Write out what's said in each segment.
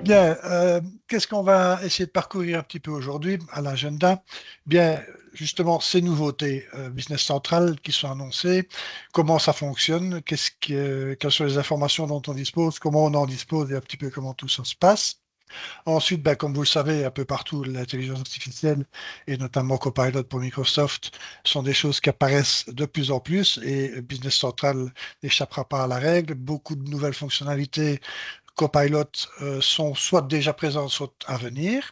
Bien, qu'est-ce qu'on va essayer de parcourir un petit peu aujourd'hui à l'agenda? Bien, justement, ces nouveautés Business Central qui sont annoncées, comment ça fonctionne, quelles sont les informations dont on dispose, comment on en dispose et un petit peu comment tout ça se passe. Ensuite, ben, comme vous le savez, un peu partout, l'intelligence artificielle et notamment Copilot pour Microsoft sont des choses qui apparaissent de plus en plus et Business Central n'échappera pas à la règle. Beaucoup de nouvelles fonctionnalités Copilot sont soit déjà présentes, soit à venir.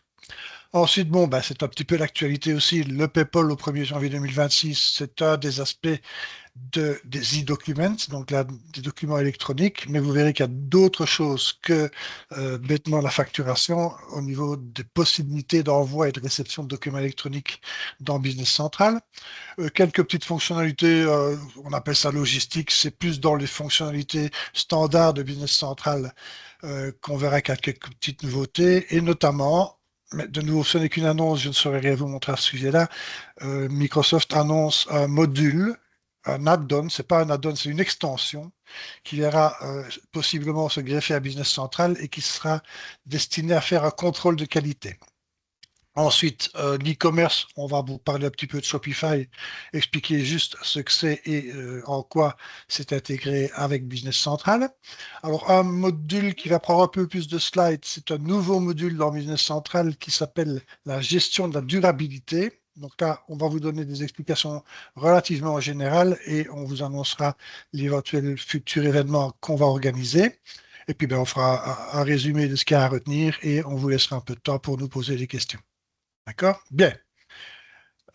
Ensuite, bon, ben, c'est un petit peu l'actualité aussi. Le PayPal au 1er janvier 2026, c'est un des aspects des e-documents, donc là, des documents électroniques, mais vous verrez qu'il y a d'autres choses que bêtement la facturation au niveau des possibilités d'envoi et de réception de documents électroniques dans Business Central. Quelques petites fonctionnalités, on appelle ça logistique, c'est plus dans les fonctionnalités standards de Business Central qu'on verra qu'il y a quelques petites nouveautés, et notamment, mais de nouveau, ce n'est qu'une annonce, je ne saurais rien vous montrer à ce sujet-là. Microsoft annonce un module, un add-on, c'est pas un add-on, c'est une extension qui verra possiblement se greffer à Business Central et qui sera destiné à faire un contrôle de qualité. Ensuite, l'e-commerce, on va vous parler un petit peu de Shopify, expliquer juste ce que c'est et en quoi c'est intégré avec Business Central. Alors, un module qui va prendre un peu plus de slides, c'est un nouveau module dans Business Central qui s'appelle la gestion de la durabilité. Donc là, on va vous donner des explications relativement générales et on vous annoncera l'éventuel futur événement qu'on va organiser. Et puis, ben, on fera un résumé de ce qu'il y a à retenir et on vous laissera un peu de temps pour nous poser des questions. D'accord? Bien.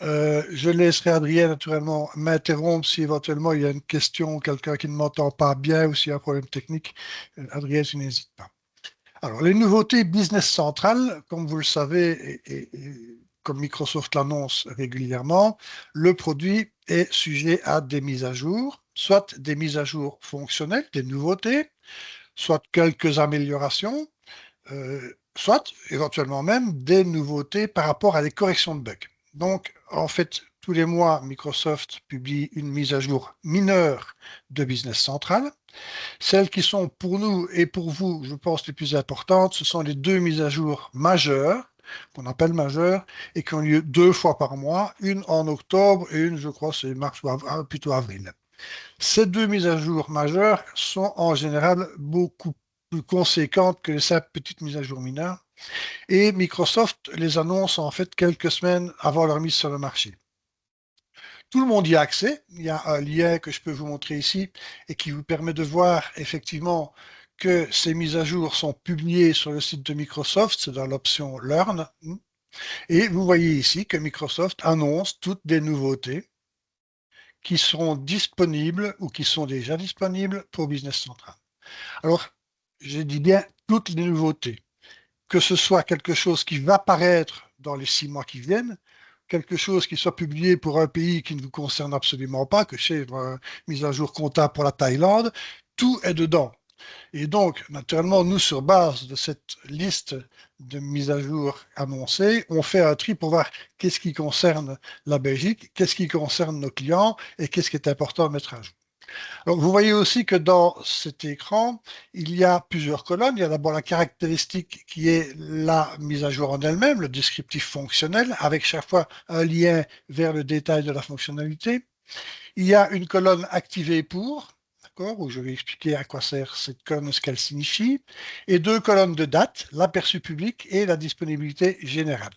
Je laisserai Adrien naturellement m'interrompre si éventuellement il y a une question ou quelqu'un qui ne m'entend pas bien ou s'il y a un problème technique. Adrien, tu n'hésites pas. Alors, les nouveautés Business Central, comme vous le savez et comme Microsoft l'annonce régulièrement, le produit est sujet à des mises à jour, soit des mises à jour fonctionnelles, des nouveautés, soit quelques améliorations, soit éventuellement même des nouveautés par rapport à des corrections de bugs. Donc, en fait, tous les mois, Microsoft publie une mise à jour mineure de Business Central. Celles qui sont pour nous et pour vous, je pense, les plus importantes, ce sont les deux mises à jour majeures, qu'on appelle majeures, et qui ont lieu 2 fois par mois, une en octobre et une, je crois, c'est mars ou plutôt avril. Ces deux mises à jour majeures sont en général beaucoup plus conséquentes que les simples petites mises à jour mineures. Et Microsoft les annonce en fait quelques semaines avant leur mise sur le marché. Tout le monde y a accès. Il y a un lien que je peux vous montrer ici et qui vous permet de voir effectivement que ces mises à jour sont publiées sur le site de Microsoft, c'est dans l'option Learn. Et vous voyez ici que Microsoft annonce toutes des nouveautés qui seront disponibles ou qui sont déjà disponibles pour Business Central. Alors, je dis bien toutes les nouveautés, que ce soit quelque chose qui va paraître dans les 6 mois qui viennent, quelque chose qui soit publié pour un pays qui ne vous concerne absolument pas, que c'est mise à jour comptable pour la Thaïlande, tout est dedans. Et donc, naturellement, nous, sur base de cette liste de mises à jour annoncées, on fait un tri pour voir qu'est-ce qui concerne la Belgique, qu'est-ce qui concerne nos clients et qu'est-ce qui est important à mettre à jour. Donc, vous voyez aussi que dans cet écran, il y a plusieurs colonnes. Il y a d'abord la caractéristique qui est la mise à jour en elle-même, le descriptif fonctionnel, avec chaque fois un lien vers le détail de la fonctionnalité. Il y a une colonne activée pour, d'accord, où je vais expliquer à quoi sert cette colonne, ce qu'elle signifie, et deux colonnes de date, l'aperçu public et la disponibilité générale.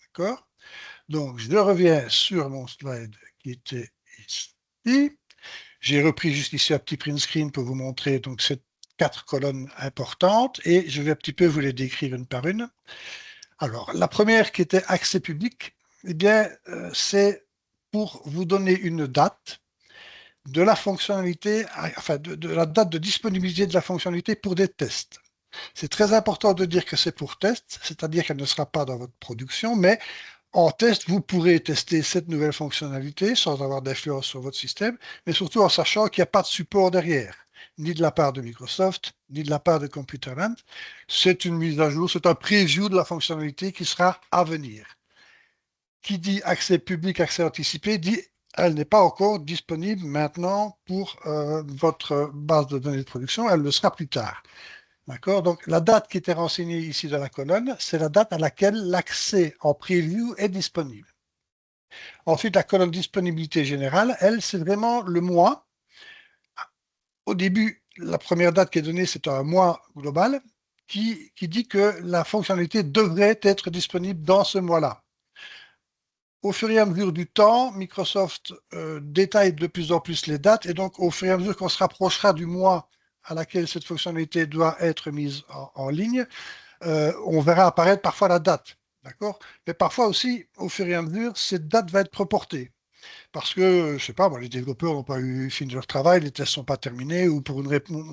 D'accord? Donc, je reviens sur mon slide qui était ici. J'ai repris juste ici un petit print screen pour vous montrer donc ces 4 colonnes importantes et je vais un petit peu vous les décrire une par une. Alors, la première qui était accès public, eh bien, c'est pour vous donner une date de la fonctionnalité, enfin de la date de disponibilité de la fonctionnalité pour des tests. C'est très important de dire que c'est pour test, c'est-à-dire qu'elle ne sera pas dans votre production, mais en test, vous pourrez tester cette nouvelle fonctionnalité sans avoir d'influence sur votre système, mais surtout en sachant qu'il n'y a pas de support derrière, ni de la part de Microsoft, ni de la part de Computerland. C'est une mise à jour, c'est un preview de la fonctionnalité qui sera à venir. Qui dit accès public, accès anticipé, dit elle n'est pas encore disponible maintenant pour votre base de données de production, elle le sera plus tard. D'accord? Donc, la date qui était renseignée ici dans la colonne, c'est la date à laquelle l'accès en preview est disponible. Ensuite, la colonne disponibilité générale, elle, c'est vraiment le mois. Au début, la première date qui est donnée, c'est un mois global qui dit que la fonctionnalité devrait être disponible dans ce mois-là. Au fur et à mesure du temps, Microsoft détaille de plus en plus les dates et donc au fur et à mesure qu'on se rapprochera du mois à laquelle cette fonctionnalité doit être mise en ligne, on verra apparaître parfois la date. D'accord? Mais parfois aussi, au fur et à mesure, cette date va être reportée. Parce que, je sais pas, moi, les développeurs n'ont pas eu fini leur travail, les tests ne sont pas terminés, ou pour une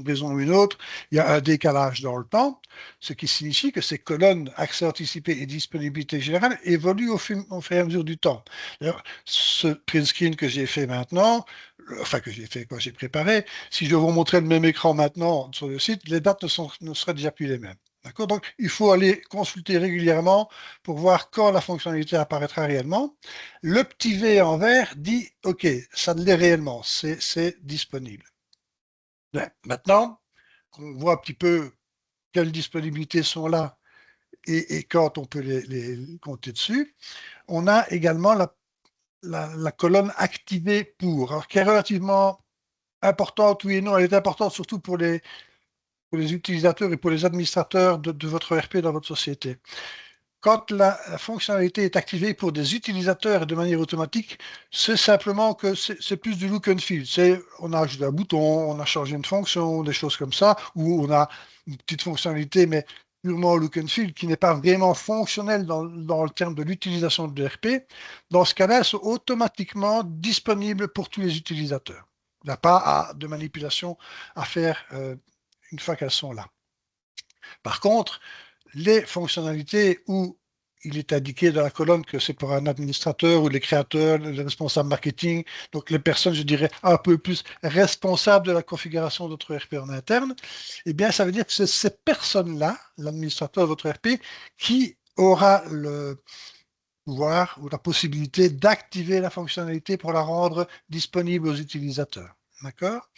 raison ou une autre, il y a un décalage dans le temps, ce qui signifie que ces colonnes accès anticipé et disponibilité générale évoluent au fur et à mesure du temps. D'ailleurs, ce print screen que j'ai fait maintenant, enfin que j'ai fait quand j'ai préparé, si je vous montrais le même écran maintenant sur le site, les dates ne seraient déjà plus les mêmes. D'accord? Donc, il faut aller consulter régulièrement pour voir quand la fonctionnalité apparaîtra réellement. Le petit V en vert dit OK, ça l'est réellement, c'est disponible. Bien, maintenant qu'on voit un petit peu quelles disponibilités sont là et quand on peut les compter dessus, on a également la colonne activée pour, alors qui est relativement importante, oui et non, elle est importante surtout pour les utilisateurs et pour les administrateurs de votre ERP dans votre société. Quand la fonctionnalité est activée pour des utilisateurs et de manière automatique, c'est simplement que c'est plus du look and feel. On a ajouté un bouton, on a changé une fonction, des choses comme ça, ou on a une petite fonctionnalité, mais purement look and feel, qui n'est pas vraiment fonctionnelle dans le terme de l'utilisation de l'ERP. Dans ce cas-là, elles sont automatiquement disponibles pour tous les utilisateurs. Il n'y a pas de manipulation à faire une fois qu'elles sont là. Par contre, les fonctionnalités où il est indiqué dans la colonne que c'est pour un administrateur ou les créateurs, les responsables marketing, donc les personnes, je dirais, un peu plus responsables de la configuration de votre ERP en interne, eh bien, ça veut dire que c'est ces personnes-là, l'administrateur de votre ERP, qui aura le pouvoir ou la possibilité d'activer la fonctionnalité pour la rendre disponible aux utilisateurs. D'accord?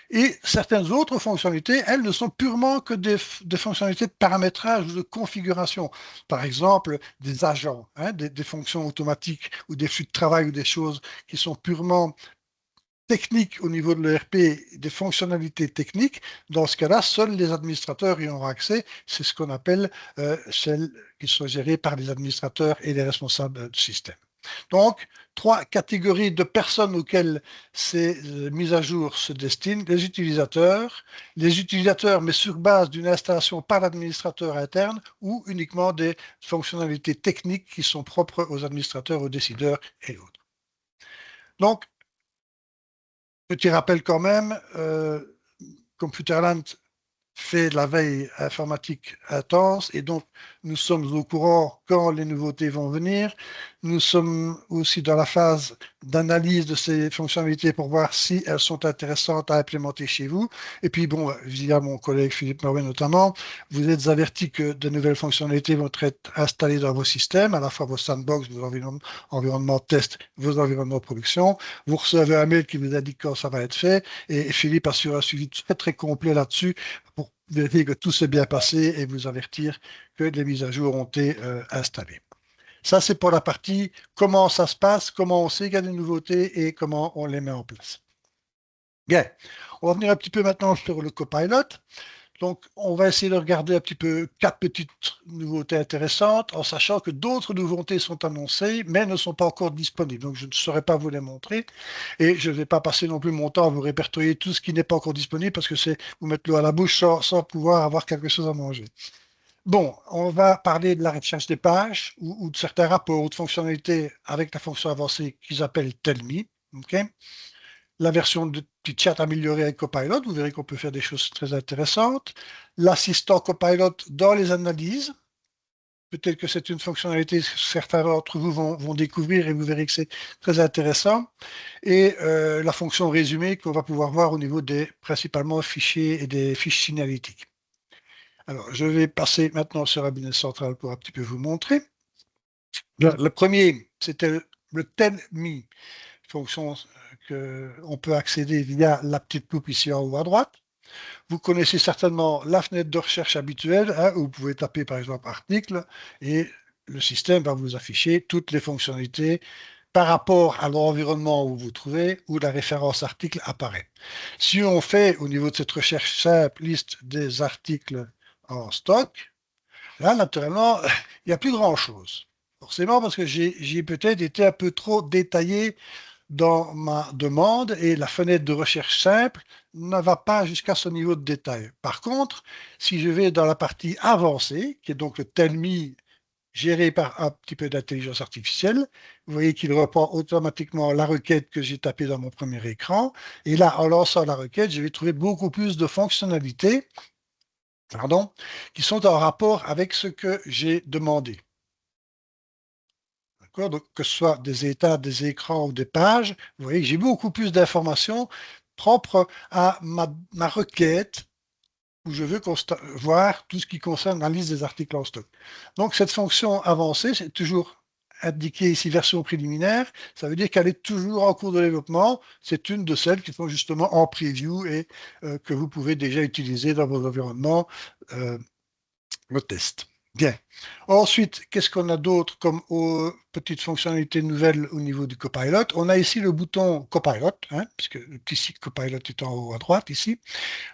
Et certaines autres fonctionnalités, elles ne sont purement que des fonctionnalités de paramétrage ou de configuration. Par exemple, des agents, hein, des fonctions automatiques ou des flux de travail ou des choses qui sont purement techniques au niveau de l'ERP, des fonctionnalités techniques. Dans ce cas-là, seuls les administrateurs y auront accès. C'est ce qu'on appelle celles qui sont gérées par les administrateurs et les responsables du système. Donc, trois catégories de personnes auxquelles ces mises à jour se destinent. Les utilisateurs, mais sur base d'une installation par l'administrateur interne ou uniquement des fonctionnalités techniques qui sont propres aux administrateurs, aux décideurs et autres. Donc, petit rappel quand même, Computerland fait de la veille informatique intense et donc nous sommes au courant quand les nouveautés vont venir. Nous sommes aussi dans la phase d'analyse de ces fonctionnalités pour voir si elles sont intéressantes à implémenter chez vous. Et puis bon, via mon collègue Philippe Marouet notamment, vous êtes avertis que de nouvelles fonctionnalités vont être installées dans vos systèmes, à la fois vos sandbox, vos environnements de test, vos environnements de production. Vous recevez un mail qui vous indique quand ça va être fait et Philippe assure un suivi très très complet là-dessus pour vérifier que tout s'est bien passé et vous avertir que les mises à jour ont été installées. Ça, c'est pour la partie comment ça se passe, comment on sait qu'il y a des nouveautés et comment on les met en place. Bien, on va venir un petit peu maintenant sur le copilot. Donc, on va essayer de regarder un petit peu quatre petites nouveautés intéressantes, en sachant que d'autres nouveautés sont annoncées, mais ne sont pas encore disponibles. Donc, je ne saurais pas vous les montrer. Et je ne vais pas passer non plus mon temps à vous répertorier tout ce qui n'est pas encore disponible, parce que c'est vous mettre l'eau à la bouche sans pouvoir avoir quelque chose à manger. Bon, on va parler de la recherche des pages ou de certains rapports ou de fonctionnalités avec la fonction avancée qu'ils appellent Tell Me. OK? La version de petit chat améliorée avec Copilot, vous verrez qu'on peut faire des choses très intéressantes. L'assistant Copilot dans les analyses, peut-être que c'est une fonctionnalité que certains d'entre vous vont découvrir et vous verrez que c'est très intéressant. Et la fonction résumé qu'on va pouvoir voir au niveau des principalement fichiers et des fiches signalétiques. Alors, je vais passer maintenant sur la business centrale pour un petit peu vous montrer. Le premier, c'était le Tell Me, fonction qu'on peut accéder via la petite loupe ici en haut à droite. Vous connaissez certainement la fenêtre de recherche habituelle, hein, où vous pouvez taper par exemple article et le système va vous afficher toutes les fonctionnalités par rapport à l'environnement où vous vous trouvez, où la référence article apparaît. Si on fait au niveau de cette recherche simple liste des articles en stock, là naturellement, il n'y a plus grand-chose. Forcément parce que j'ai peut-être été un peu trop détaillé dans ma demande et la fenêtre de recherche simple ne va pas jusqu'à ce niveau de détail. Par contre, si je vais dans la partie avancée, qui est donc le Tell Me géré par un petit peu d'intelligence artificielle, vous voyez qu'il reprend automatiquement la requête que j'ai tapée dans mon premier écran. Et là, en lançant la requête, je vais trouver beaucoup plus de fonctionnalités, pardon, qui sont en rapport avec ce que j'ai demandé. Donc, que ce soit des états, des écrans ou des pages, vous voyez que j'ai beaucoup plus d'informations propres à ma requête où je veux voir tout ce qui concerne la liste des articles en stock. Donc, cette fonction avancée, c'est toujours indiqué ici version préliminaire. Ça veut dire qu'elle est toujours en cours de développement. C'est une de celles qui sont justement en preview et que vous pouvez déjà utiliser dans vos environnements de test. Bien. Ensuite, qu'est-ce qu'on a d'autre comme petite fonctionnalité nouvelle au niveau du Copilot? On a ici le bouton Copilot, hein, puisque le petit site Copilot est en haut à droite ici.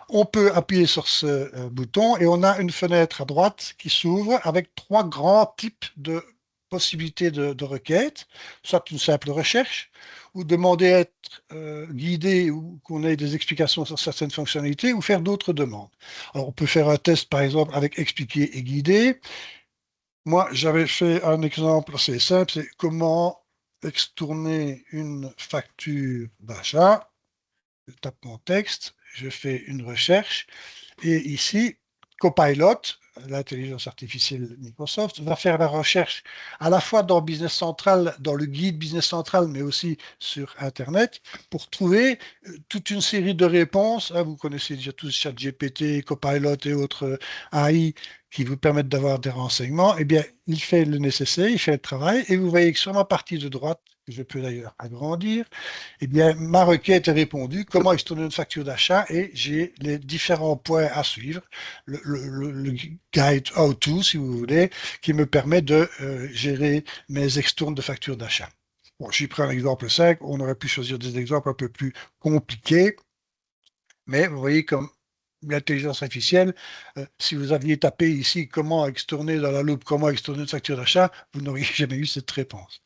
On peut appuyer sur ce bouton et on a une fenêtre à droite qui s'ouvre avec trois grands types de possibilités de requêtes, soit une simple recherche, ou demander à être guidé ou qu'on ait des explications sur certaines fonctionnalités, ou faire d'autres demandes. Alors, on peut faire un test, par exemple, avec expliquer et guider. Moi, j'avais fait un exemple assez simple, c'est comment extourner une facture d'achat. Je tape mon texte, je fais une recherche, et ici, Copilot, l'intelligence artificielle Microsoft, va faire la recherche à la fois dans Business Central, dans le guide Business Central, mais aussi sur Internet, pour trouver toute une série de réponses. Hein, vous connaissez déjà tous ChatGPT, Copilot et autres AI qui vous permettent d'avoir des renseignements. Eh bien, il fait le nécessaire, il fait le travail, et vous voyez que sur ma partie de droite, que je peux d'ailleurs agrandir, eh bien, ma requête est répondue, comment extourner une facture d'achat et j'ai les différents points à suivre, le guide how-to, si vous voulez, qui me permet de gérer mes extournes de factures d'achat. Bon, j'ai pris un exemple 5, on aurait pu choisir des exemples un peu plus compliqués, mais vous voyez comme l'intelligence artificielle, si vous aviez tapé ici comment extourner dans la loupe, comment extourner une facture d'achat, vous n'auriez jamais eu cette réponse.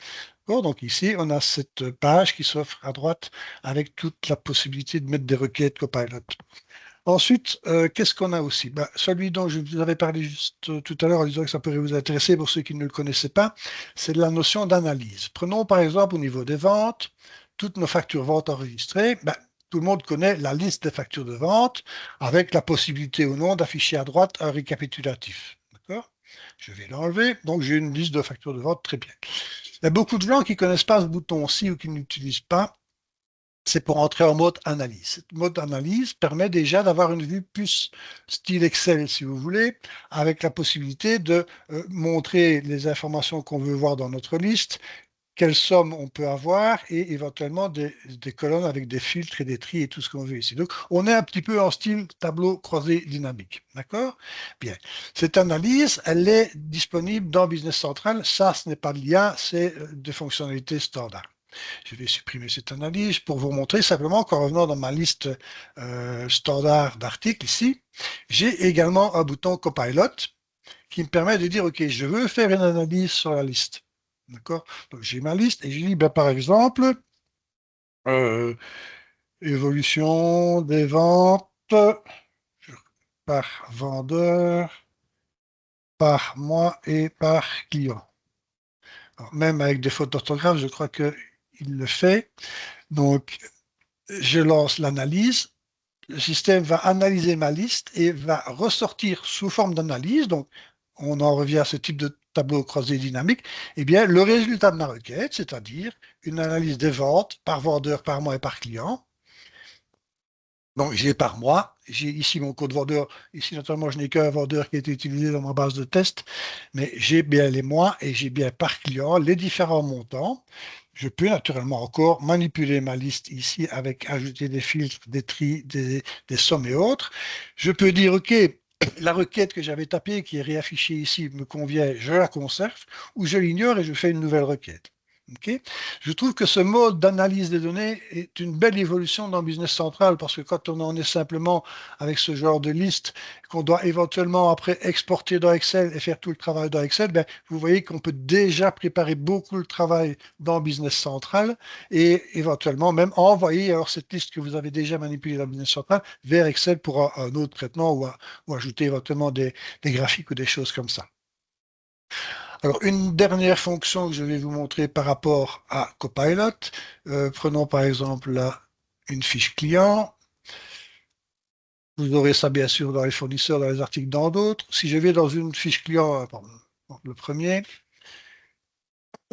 Bon, donc ici, on a cette page qui s'offre à droite avec toute la possibilité de mettre des requêtes Copilot. Ensuite, qu'est-ce qu'on a aussi? Ben, celui dont je vous avais parlé juste tout à l'heure en disant que ça pourrait vous intéresser pour ceux qui ne le connaissaient pas, c'est la notion d'analyse. Prenons par exemple au niveau des ventes, toutes nos factures ventes enregistrées. Ben, tout le monde connaît la liste des factures de vente avec la possibilité ou non d'afficher à droite un récapitulatif. D'accord? Je vais l'enlever. Donc, j'ai une liste de factures de vente très bien. Il y a beaucoup de gens qui ne connaissent pas ce bouton-ci ou qui ne l'utilisent pas. C'est pour entrer en mode analyse. Cette mode analyse permet déjà d'avoir une vue plus style Excel, si vous voulez, avec la possibilité de montrer les informations qu'on veut voir dans notre liste, quelles sommes on peut avoir et éventuellement des colonnes avec des filtres et des tris et tout ce qu'on veut ici. Donc, on est un petit peu en style tableau croisé dynamique. D'accord? Bien. Cette analyse, elle est disponible dans Business Central. Ça, ce n'est pas de l'IA, c'est des fonctionnalités standards. Je vais supprimer cette analyse pour vous montrer simplement qu'en revenant dans ma liste standard d'articles ici, j'ai également un bouton Copilot qui me permet de dire, OK, je veux faire une analyse sur la liste. D'accord? Donc j'ai ma liste et je dis, ben, par exemple, euh, évolution des ventes par vendeur, par mois et par client. Alors, même avec des fautes d'orthographe, je crois qu'il le fait. Donc, je lance l'analyse. Le système va analyser ma liste et va ressortir sous forme d'analyse. Donc, on en revient à ce type de tableau croisé dynamique. Eh bien, le résultat de ma requête, c'est-à-dire une analyse des ventes par vendeur, par mois et par client. Donc, j'ai par mois. J'ai ici mon code vendeur. Ici, naturellement, je n'ai qu'un vendeur qui a été utilisé dans ma base de test. Mais j'ai bien les mois et j'ai bien par client les différents montants. Je peux naturellement encore manipuler ma liste ici avec ajouter des filtres, des tris, des sommes et autres. Je peux dire, OK, la requête que j'avais tapée, qui est réaffichée ici, me convient, je la conserve, ou je l'ignore et je fais une nouvelle requête. OK. Je trouve que ce mode d'analyse des données est une belle évolution dans Business Central parce que quand on en est simplement avec ce genre de liste qu'on doit éventuellement après exporter dans Excel et faire tout le travail dans Excel, ben, vous voyez qu'on peut déjà préparer beaucoup le travail dans Business Central et éventuellement même envoyer alors cette liste que vous avez déjà manipulée dans Business Central vers Excel pour un autre traitement ou ajouter éventuellement des graphiques ou des choses comme ça. Alors, une dernière fonction que je vais vous montrer par rapport à Copilot. Prenons par exemple là une fiche client. Vous aurez ça bien sûr dans les fournisseurs, dans les articles, dans d'autres. Si je vais dans une fiche client, pardon, le premier,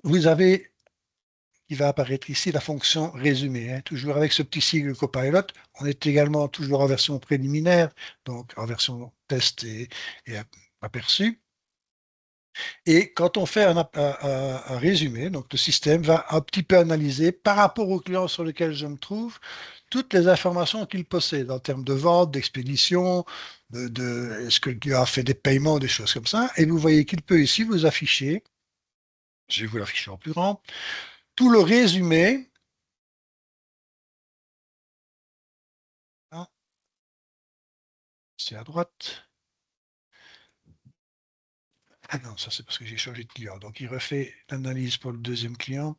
vous avez, il va apparaître ici la fonction résumé, hein, toujours avec ce petit sigle Copilot. On est également toujours en version préliminaire, donc en version test et aperçu. Et quand on fait un résumé, donc le système va un petit peu analyser par rapport au client sur lequel je me trouve toutes les informations qu'il possède en termes de vente, d'expédition, est-ce que le client a fait des paiements, des choses comme ça. Et vous voyez qu'il peut ici vous afficher, je vais vous l'afficher en plus grand, tout le résumé. Hein, c'est à droite. Ah non, ça c'est parce que j'ai changé de client. Donc il refait l'analyse pour le deuxième client.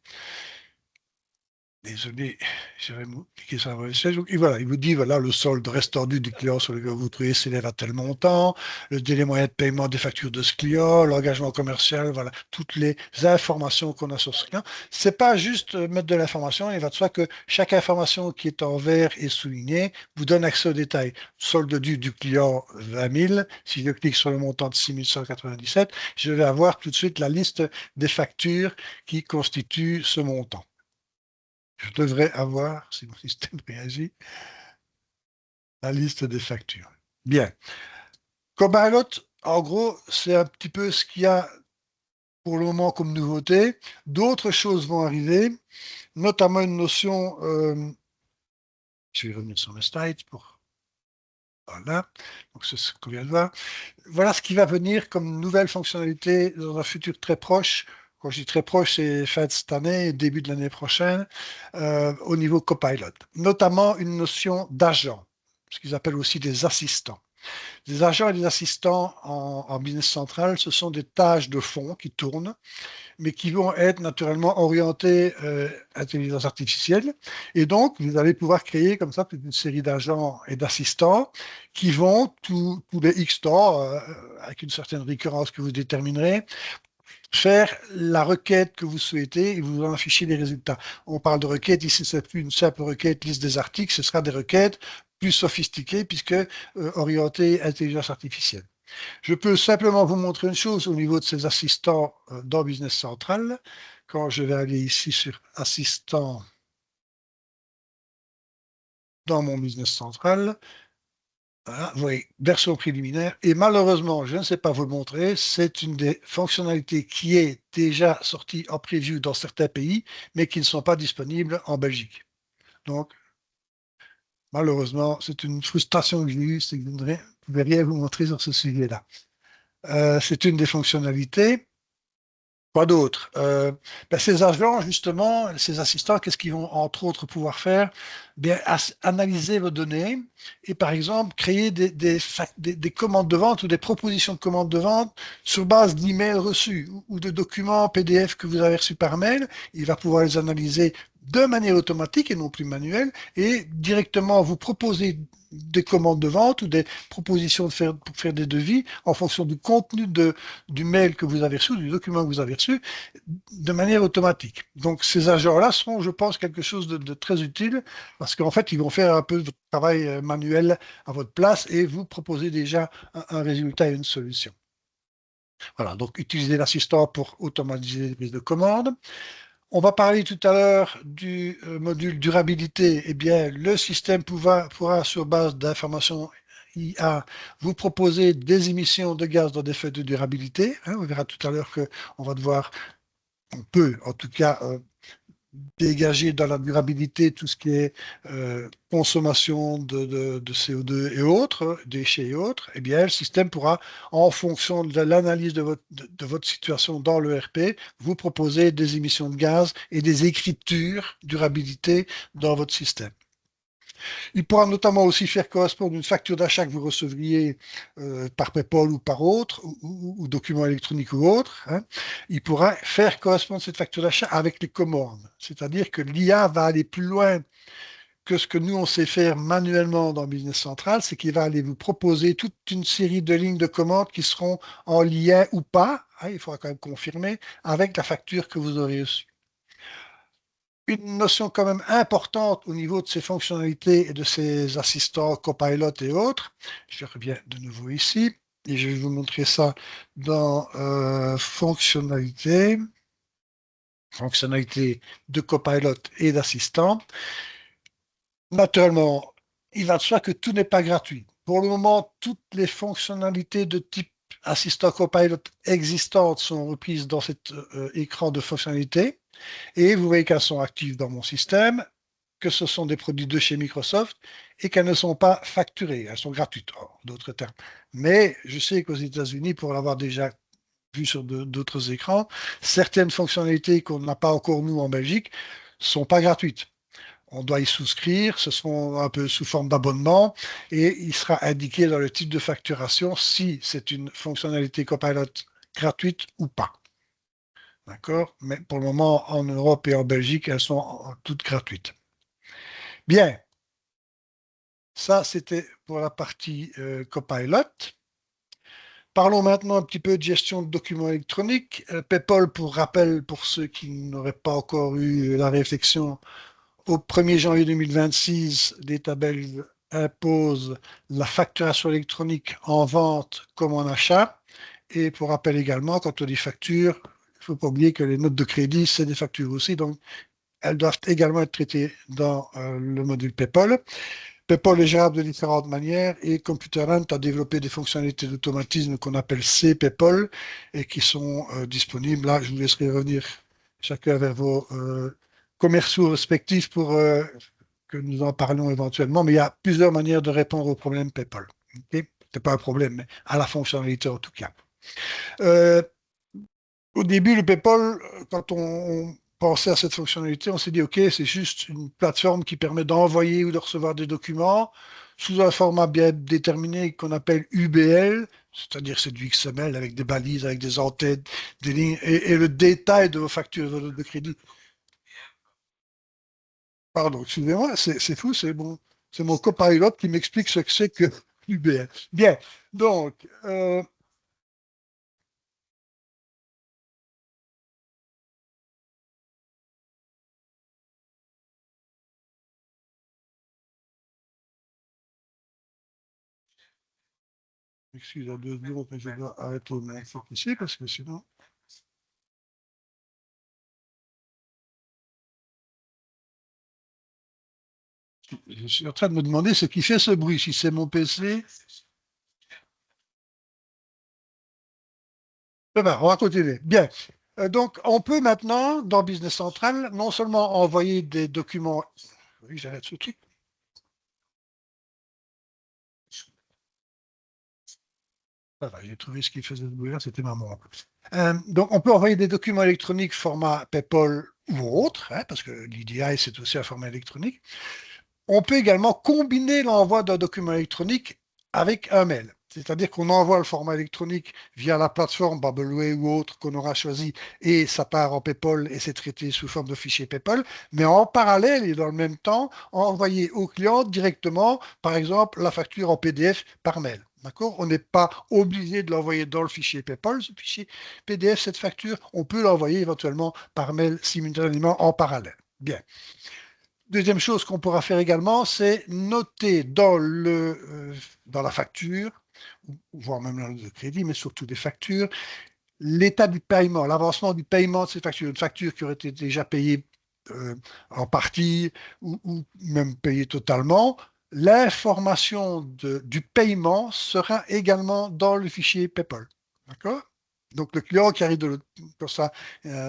Désolé, j'avais cliqué sur la mauvaise flèche. Et voilà, il vous dit, voilà, le solde restordu du client sur lequel vous vous trouvez s'élève à tel montant, le délai moyen de paiement des factures de ce client, l'engagement commercial, voilà, toutes les informations qu'on a sur ce client. C'est pas juste mettre de l'information, il va de soi que chaque information qui est en vert et soulignée vous donne accès aux détails. Solde dû du client 20 000, si je clique sur le montant de 6 197, je vais avoir tout de suite la liste des factures qui constituent ce montant. Je devrais avoir, si mon système réagit, la liste des factures. Bien. Copilot, en gros, c'est un petit peu ce qu'il y a pour le moment comme nouveauté. D'autres choses vont arriver, notamment une notion, je vais revenir sur le slide pour, voilà, donc c'est ce qu'on vient de voir. Voilà ce qui va venir comme nouvelle fonctionnalité dans un futur très proche. Quand je dis très proche, c'est fin de cette année, début de l'année prochaine, au niveau Copilot. Notamment une notion d'agent, ce qu'ils appellent aussi des assistants. Des agents et des assistants en business central, ce sont des tâches de fond qui tournent, mais qui vont être naturellement orientées intelligence artificielle. Et donc, vous allez pouvoir créer comme ça toute une série d'agents et d'assistants qui vont tous les X temps, avec une certaine récurrence que vous déterminerez, faire la requête que vous souhaitez et vous en affichez les résultats. On parle de requête, ici c'est plus une simple requête liste des articles, ce sera des requêtes plus sophistiquées puisque orientées intelligence artificielle. Je peux simplement vous montrer une chose au niveau de ces assistants dans Business Central. Quand je vais aller ici sur assistant dans mon Business Central, voilà, vous voyez, version préliminaire. Et malheureusement, je ne sais pas vous le montrer, c'est une des fonctionnalités qui est déjà sortie en preview dans certains pays, mais qui ne sont pas disponibles en Belgique. Donc, malheureusement, c'est une frustration que j'ai eue, c'est que je ne pouvais rien vous montrer sur ce sujet-là. C'est une des fonctionnalités. Quoi d'autre? Ben, ces agents, justement, ces assistants, qu'est-ce qu'ils vont entre autres pouvoir faire? Bien, analyser vos données et par exemple créer des commandes de vente ou des propositions de commandes de vente sur base d'emails reçus ou de documents PDF que vous avez reçus par mail. Il va pouvoir les analyser de manière automatique et non plus manuelle et directement vous proposer des commandes de vente ou des propositions pour faire des devis en fonction du contenu du mail que vous avez reçu, du document que vous avez reçu, de manière automatique. Donc ces agents-là seront, je pense, quelque chose de très utile parce qu'en fait, ils vont faire un peu de travail manuel à votre place et vous proposer déjà un résultat et une solution. Voilà, donc utilisez l'assistant pour automatiser les prises de commandes. On va parler tout à l'heure du module durabilité. Eh bien, le système pourra, sur base d'informations IA, vous proposer des émissions de gaz dans des feuilles de durabilité. Hein, on verra tout à l'heure qu'on va devoir, on peut en tout cas dégager dans la durabilité tout ce qui est consommation de CO2 et autres, déchets et autres, eh bien, le système pourra, en fonction de l'analyse de votre situation dans l'ERP, vous proposer des émissions de gaz et des écritures durabilité dans votre système. Il pourra notamment aussi faire correspondre une facture d'achat que vous recevriez par PayPal ou par autre, ou document électronique ou autre. Hein. Il pourra faire correspondre cette facture d'achat avec les commandes. C'est-à-dire que l'IA va aller plus loin que ce que nous, on sait faire manuellement dans Business Central, c'est qu'il va aller vous proposer toute une série de lignes de commandes qui seront en lien ou pas, hein, il faudra quand même confirmer, avec la facture que vous aurez reçue. Une notion quand même importante au niveau de ces fonctionnalités et de ces assistants Copilot et autres. Je reviens de nouveau ici et je vais vous montrer ça dans fonctionnalités de Copilot et d'assistant. Naturellement, il va de soi que tout n'est pas gratuit. Pour le moment, toutes les fonctionnalités de type assistant Copilot existantes sont reprises dans cet écran de fonctionnalités. Et vous voyez qu'elles sont actives dans mon système, que ce sont des produits de chez Microsoft et qu'elles ne sont pas facturées. Elles sont gratuites, en d'autres termes. Mais je sais qu'aux États-Unis, pour l'avoir déjà vu sur d'autres écrans, certaines fonctionnalités qu'on n'a pas encore nous en Belgique ne sont pas gratuites. On doit y souscrire, ce seront un peu sous forme d'abonnement et il sera indiqué dans le type de facturation si c'est une fonctionnalité Copilot gratuite ou pas. D'accord? Mais pour le moment, en Europe et en Belgique, elles sont toutes gratuites. Bien, ça c'était pour la partie Copilot. Parlons maintenant un petit peu de gestion de documents électroniques. PayPal, pour rappel, pour ceux qui n'auraient pas encore eu la réflexion, au 1er janvier 2026, l'État belge impose la facturation électronique en vente comme en achat. Et pour rappel également, quand on dit facture, il ne faut pas oublier que les notes de crédit, c'est des factures aussi. Donc, elles doivent également être traitées dans le module PayPal. PayPal est gérable de différentes manières et Computerland a développé des fonctionnalités d'automatisme qu'on appelle C-PayPal et qui sont disponibles. Là, je vous laisserai revenir chacun vers vos commerciaux respectifs pour que nous en parlions éventuellement. Mais il y a plusieurs manières de répondre au problème PayPal. Okay? Ce n'est pas un problème, mais à la fonctionnalité en tout cas. Euh, Au début, le PayPal, quand on pensait à cette fonctionnalité, on s'est dit, OK, c'est juste une plateforme qui permet d'envoyer ou de recevoir des documents sous un format bien déterminé qu'on appelle UBL, c'est-à-dire c'est du XML avec des balises, avec des entêtes, des lignes, et le détail de vos factures et vos notes de crédit. Pardon, excusez-moi, c'est fou, c'est bon. C'est mon copilote qui m'explique ce que c'est que l'UBL. Bien, donc, excusez-moi 2 secondes, mais je dois arrêter mon truc ici parce que sinon. Je suis en train de me demander ce qui fait ce bruit, si c'est mon PC. On va continuer. Bien. Donc, on peut maintenant, dans Business Central, non seulement envoyer des documents. Oui, j'arrête ce truc. J'ai trouvé ce qui faisait ce bruit-là, c'était maman. Donc, on peut envoyer des documents électroniques format PayPal ou autre, hein, parce que l'EDI, c'est aussi un format électronique. On peut également combiner l'envoi d'un document électronique avec un mail. C'est-à-dire qu'on envoie le format électronique via la plateforme Bubbleway ou autre qu'on aura choisi et ça part en PayPal et c'est traité sous forme de fichier PayPal. Mais en parallèle et dans le même temps, envoyer au client directement, par exemple, la facture en PDF par mail. D'accord? On n'est pas obligé de l'envoyer dans le fichier PayPal, ce fichier PDF, cette facture. On peut l'envoyer éventuellement par mail simultanément en parallèle. Bien. Deuxième chose qu'on pourra faire également, c'est noter dans la facture, voire même dans le crédit, mais surtout des factures, l'état du paiement, l'avancement du paiement de ces factures. Une facture qui aurait été déjà payée en partie ou même payée totalement. L'information du paiement sera également dans le fichier PayPal. D'accord? Donc, le client qui arrive quand sa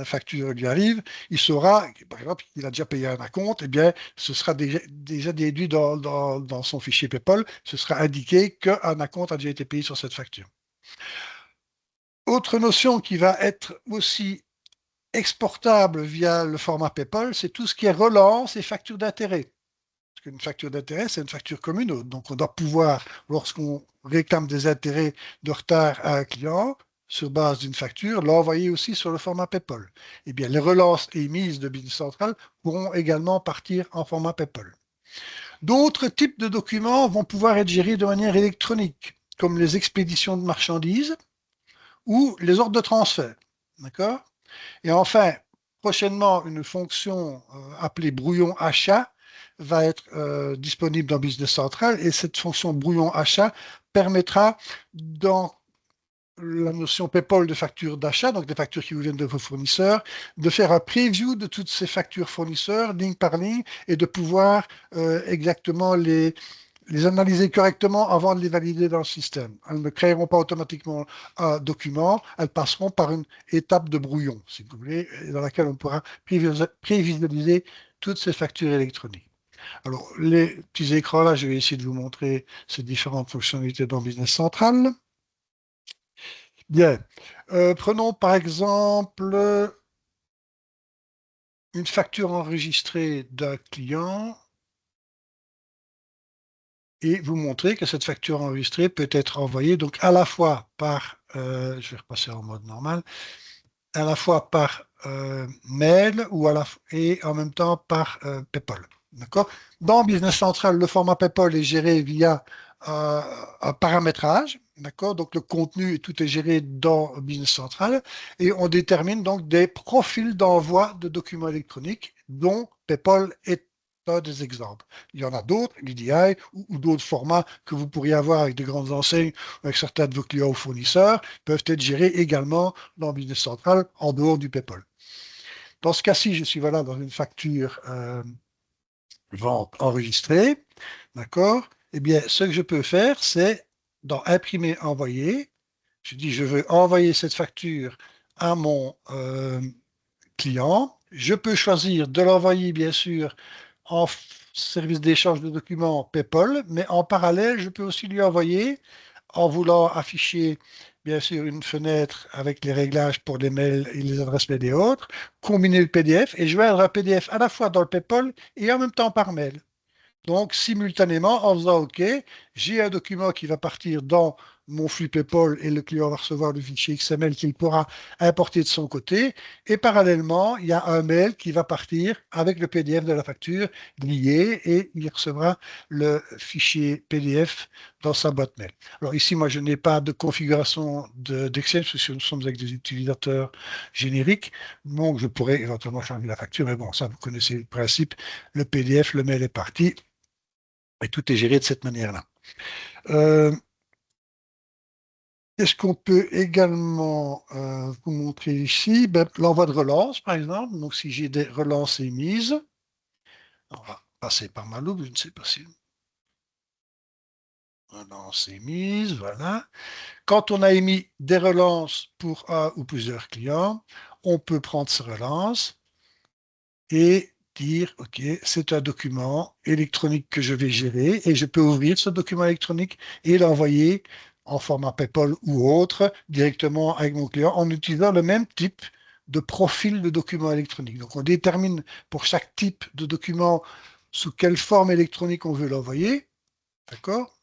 facture lui arrive, il saura, par exemple, qu'il a déjà payé un acompte, eh bien, ce sera déjà déduit dans son fichier PayPal, ce sera indiqué qu'un acompte a déjà été payé sur cette facture. Autre notion qui va être aussi exportable via le format PayPal, c'est tout ce qui est relance et facture d'intérêt. Parce qu'une facture d'intérêt, c'est une facture commune. Donc, on doit pouvoir, lorsqu'on réclame des intérêts de retard à un client, sur base d'une facture, l'envoyer aussi sur le format PayPal. Eh bien, les relances émises de Business Central pourront également partir en format PayPal. D'autres types de documents vont pouvoir être gérés de manière électronique, comme les expéditions de marchandises ou les ordres de transfert. D'accord? Et enfin, prochainement, une fonction appelée brouillon achat va être disponible dans Business Central et cette fonction brouillon achat permettra dans la notion PayPal de factures d'achat, donc des factures qui vous viennent de vos fournisseurs, de faire un preview de toutes ces factures fournisseurs, ligne par ligne, et de pouvoir exactement les analyser correctement avant de les valider dans le système. Elles ne créeront pas automatiquement un document, elles passeront par une étape de brouillon, si vous voulez, dans laquelle on pourra prévisualiser toutes ces factures électroniques. Alors, les petits écrans là, je vais essayer de vous montrer ces différentes fonctionnalités dans Business Central. Bien. Prenons par exemple une facture enregistrée d'un client et vous montrer que cette facture enregistrée peut être envoyée donc à la fois par, je vais repasser en mode normal, à la fois par mail et en même temps par PayPal. D'accord? Dans Business Central, le format PayPal est géré via un paramétrage. D'accord? Donc le contenu, tout est géré dans Business Central et on détermine donc des profils d'envoi de documents électroniques dont PayPal est un des exemples. Il y en a d'autres, l'EDI ou d'autres formats que vous pourriez avoir avec de grandes enseignes, avec certains de vos clients ou fournisseurs, peuvent être gérés également dans Business Central en dehors du PayPal. Dans ce cas-ci, je suis voilà, dans une facture vente enregistrée, d'accord? Eh bien, ce que je peux faire, c'est dans imprimer, envoyer. Je dis, je veux envoyer cette facture à mon client. Je peux choisir de l'envoyer, bien sûr, en service d'échange de documents PayPal, mais en parallèle, je peux aussi lui envoyer, en voulant afficher, bien sûr, une fenêtre avec les réglages pour les mails et les adresses mail et autres, combiner le PDF et joindre un PDF à la fois dans le PayPal et en même temps par mail. Donc, simultanément, en faisant OK, j'ai un document qui va partir dans mon flux PayPal et le client va recevoir le fichier XML qu'il pourra importer de son côté. Et parallèlement, il y a un mail qui va partir avec le PDF de la facture lié et il recevra le fichier PDF dans sa boîte mail. Alors ici, moi, je n'ai pas de configuration d'Excel parce que nous sommes avec des utilisateurs génériques. Donc, je pourrais éventuellement changer la facture. Mais bon, ça, vous connaissez le principe. Le PDF, le mail est parti. Et tout est géré de cette manière-là. Euh, Qu'est-ce qu'on peut également vous montrer ici? Ben, l'envoi de relance, par exemple. Donc, si j'ai des relances émises, on va passer par ma loupe, je ne sais pas si relance émise, voilà. Quand on a émis des relances pour un ou plusieurs clients, on peut prendre ces relances et dire, OK, c'est un document électronique que je vais gérer et je peux ouvrir ce document électronique et l'envoyer en format PayPal ou autre directement avec mon client en utilisant le même type de profil de document électronique. Donc, on détermine pour chaque type de document sous quelle forme électronique on veut l'envoyer. D'accord?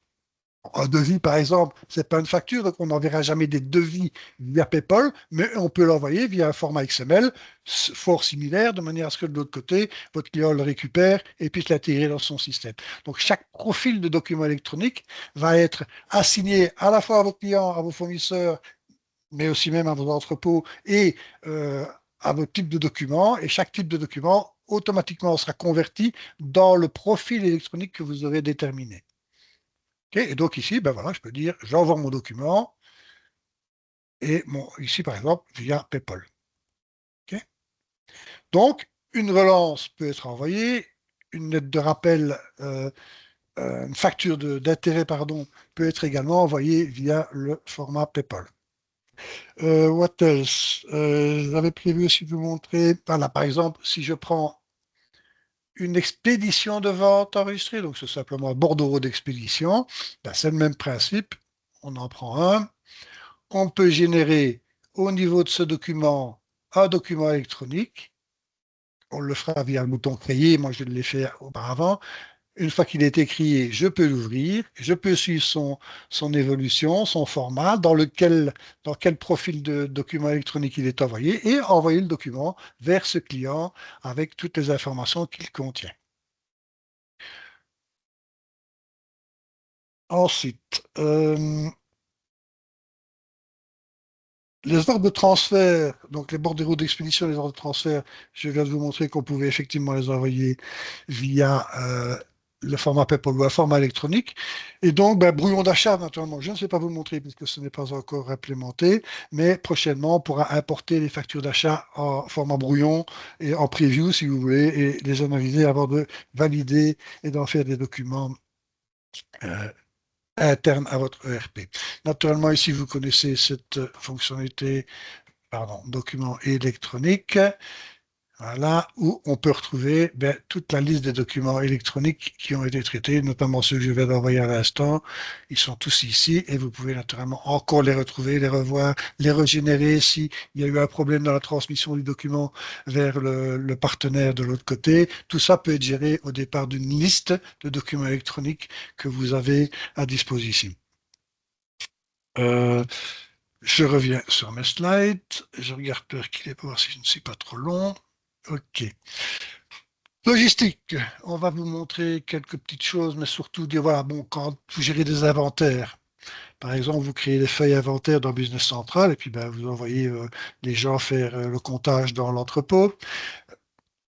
Un devis, par exemple, c'est pas une facture, donc on n'enverra jamais des devis via PayPal, mais on peut l'envoyer via un format XML fort similaire, de manière à ce que de l'autre côté, votre client le récupère et puisse l'intégrer dans son système. Donc chaque profil de document électronique va être assigné à la fois à vos clients, à vos fournisseurs, mais aussi même à vos entrepôts et à vos types de documents, et chaque type de document automatiquement sera converti dans le profil électronique que vous aurez déterminé. Okay, et donc ici, ben voilà, je peux dire, j'envoie mon document et ici, par exemple, via PayPal. Okay. Donc, une relance peut être envoyée, une lettre de rappel, une facture d'intérêt, pardon, peut être également envoyée via le format PayPal. What else? J'avais prévu aussi de vous montrer, voilà, par exemple, si je prends une expédition de vente enregistrée, donc c'est simplement un bordereau d'expédition, ben, c'est le même principe. On en prend un. On peut générer au niveau de ce document un document électronique. On le fera via le bouton créer. Moi, je l'ai fait auparavant. Une fois qu'il est écrit, je peux l'ouvrir, je peux suivre son évolution, son format, dans quel profil de document électronique il est envoyé, et envoyer le document vers ce client avec toutes les informations qu'il contient. Ensuite, les ordres de transfert, donc les bordereaux d'expédition, les ordres de transfert, je viens de vous montrer qu'on pouvait effectivement les envoyer via le format PayPal ou un format électronique. Et donc, ben, brouillon d'achat, naturellement, je ne sais pas vous le montrer puisque ce n'est pas encore implémenté, mais prochainement, on pourra importer les factures d'achat en format brouillon et en preview, si vous voulez, et les analyser avant de valider et d'en faire des documents euh, internes à votre ERP. Naturellement, ici, vous connaissez cette fonctionnalité, pardon, document électronique, voilà, où on peut retrouver ben, toute la liste des documents électroniques qui ont été traités, notamment ceux que je viens d'envoyer à l'instant. Ils sont tous ici et vous pouvez naturellement encore les retrouver, les revoir, les régénérer s'il y a eu un problème dans la transmission du document vers le partenaire de l'autre côté. Tout ça peut être géré au départ d'une liste de documents électroniques que vous avez à disposition. Euh, je reviens sur mes slides. Je regarde l'heure qu'il est pour voir si je ne suis pas trop long. OK. Logistique. On va vous montrer quelques petites choses, mais surtout dire, voilà, bon, quand vous gérez des inventaires, par exemple, vous créez des feuilles inventaires dans Business Central et puis ben, vous envoyez les gens faire le comptage dans l'entrepôt.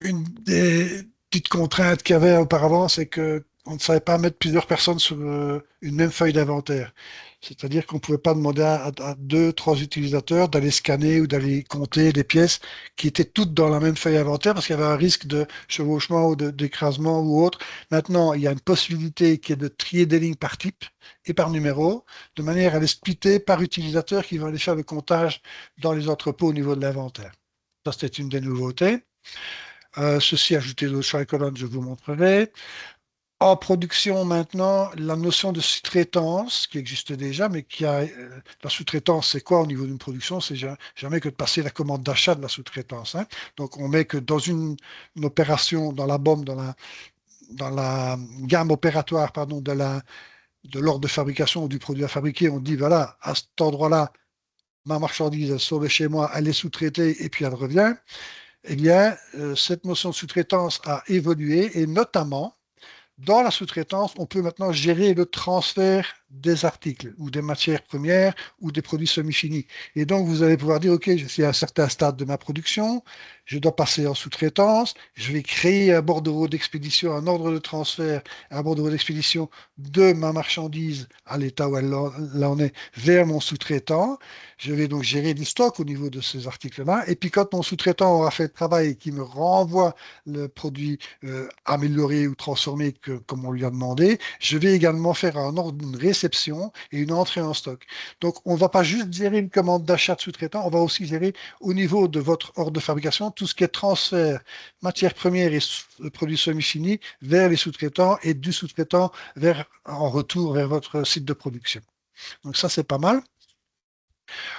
Une des petites contraintes qu'il y avait auparavant, c'est que on ne savait pas mettre plusieurs personnes sur une même feuille d'inventaire. C'est-à-dire qu'on ne pouvait pas demander à deux, trois utilisateurs d'aller scanner ou d'aller compter les pièces qui étaient toutes dans la même feuille d'inventaire parce qu'il y avait un risque de chevauchement ou d'écrasement ou autre. Maintenant, il y a une possibilité qui est de trier des lignes par type et par numéro, de manière à les splitter par utilisateur qui vont aller faire le comptage dans les entrepôts au niveau de l'inventaire. Ça, c'était une des nouveautés. Ceci ajouté dans champ et colonne, je vous montrerai. En production maintenant, la notion de sous-traitance qui existe déjà, mais qui a la sous-traitance, c'est quoi au niveau d'une production? C'est jamais que de passer la commande d'achat de la sous-traitance, hein. Donc on met que dans une opération, dans la bombe, dans la gamme opératoire, pardon, de l'ordre de fabrication ou du produit à fabriquer, on dit voilà, à cet endroit-là, ma marchandise, elle sort de chez moi, elle est sous-traitée et puis elle revient. Eh bien, cette notion de sous-traitance a évolué et notamment, dans la sous-traitance, on peut maintenant gérer le transfert des articles ou des matières premières ou des produits semi-finis. Et donc, vous allez pouvoir dire, OK, je suis à un certain stade de ma production, je dois passer en sous-traitance, je vais créer un bordereau d'expédition, un ordre de transfert, un bordereau d'expédition de ma marchandise à l'état où elle en est vers mon sous-traitant. Je vais donc gérer du stock au niveau de ces articles-là. Et puis, quand mon sous-traitant aura fait le travail et qui me renvoie le produit amélioré ou transformé comme on lui a demandé, je vais également faire un ordre, une réception et une entrée en stock. Donc, on ne va pas juste gérer une commande d'achat de sous-traitant, on va aussi gérer au niveau de votre ordre de fabrication tout ce qui est transfert, matières premières et produits semi-finis vers les sous-traitants et du sous-traitant vers, en retour vers votre site de production. Donc ça, c'est pas mal.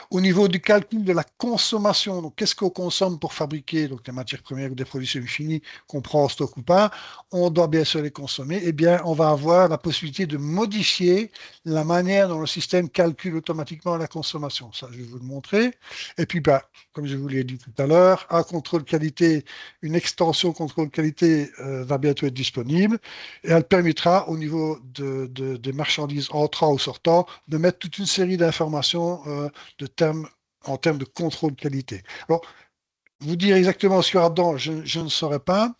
Au niveau du calcul de la consommation, donc qu'est-ce qu'on consomme pour fabriquer donc des matières premières ou des produits semi-finis qu'on prend en stock ou pas, on doit bien sûr les consommer. Eh bien, on va avoir la possibilité de modifier la manière dont le système calcule automatiquement la consommation. Ça, je vais vous le montrer. Et puis, bah, comme je vous l'ai dit tout à l'heure, un contrôle qualité, une extension contrôle qualité va bientôt être disponible et elle permettra au niveau des marchandises entrant ou sortant de mettre toute une série d'informations en termes de contrôle qualité. Alors, vous dire exactement ce qu'il y aura dedans, je ne saurais pas.